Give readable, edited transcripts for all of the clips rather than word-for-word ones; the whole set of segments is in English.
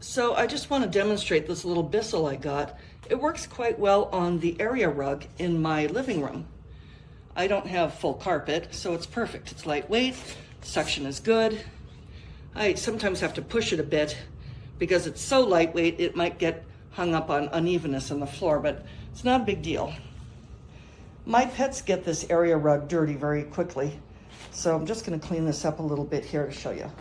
So I just want to demonstrate this little Bissell I got. It works quite well on the area rug in my living room. I don't have full carpet, so it's perfect. It's lightweight, suction is good. I sometimes have to push it a bit because it's so lightweight it might get hung up on unevenness on the floor, but it's not a big deal. My pets get this area rug dirty very quickly, so I'm just going to clean this up a little bit here to show you.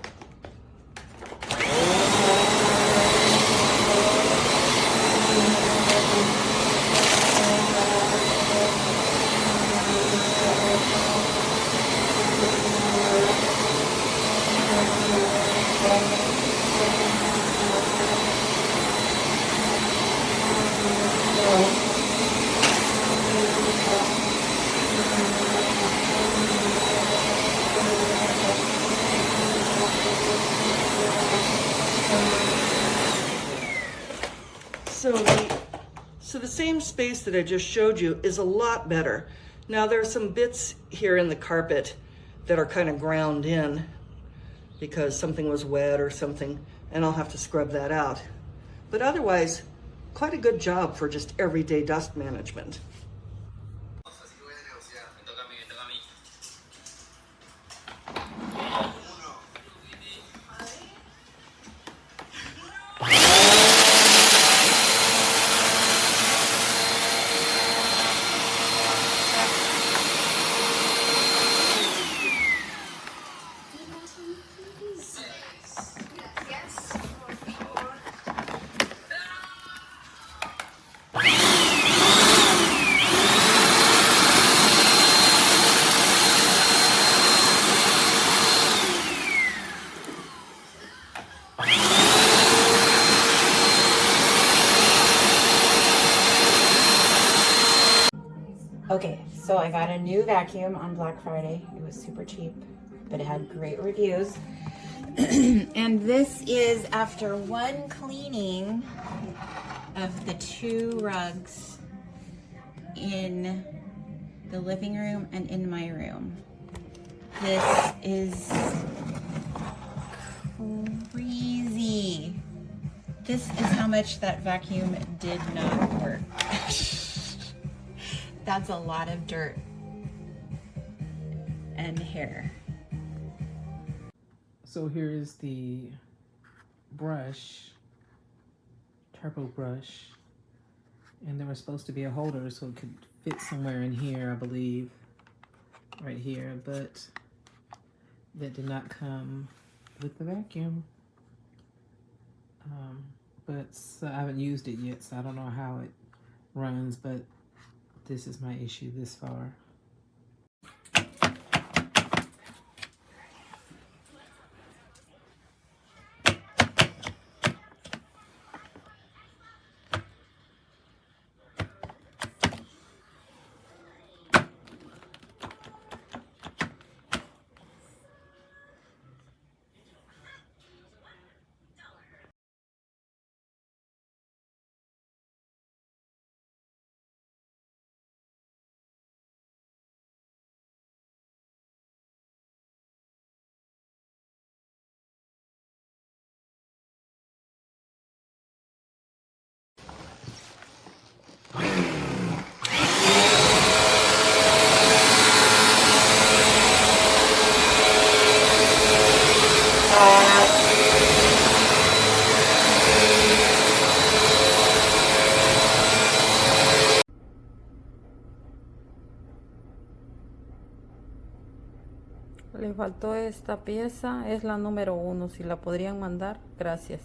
So the same space that I just showed you is a lot better. Now there are some bits here in the carpet that are kind of ground in because something was wet or something, and I'll have to scrub that out. But otherwise, quite a good job for just everyday dust management. Okay, so I got a new vacuum on Black Friday. It was super cheap, but it had great reviews. And this is after one cleaning of the 2 rugs in the living room and in my room. This is crazy. This is how much that vacuum did not work. That's a lot of dirt and hair. So here is the brush, turbo brush, and there was supposed to be a holder so it could fit somewhere in here, I believe, right here, but that did not come with the vacuum. But so I haven't used it yet, so I don't know how it runs, but this is my issue this far. Le faltó esta pieza, es la número 1. Si la podrían mandar, gracias.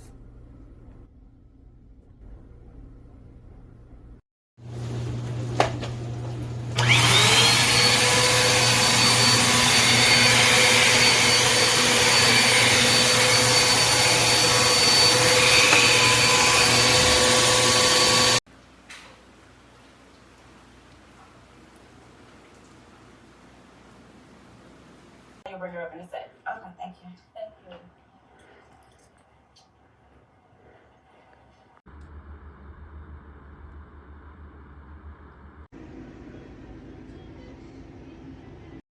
I'll bring her up in a sec. Okay, thank you. Thank you.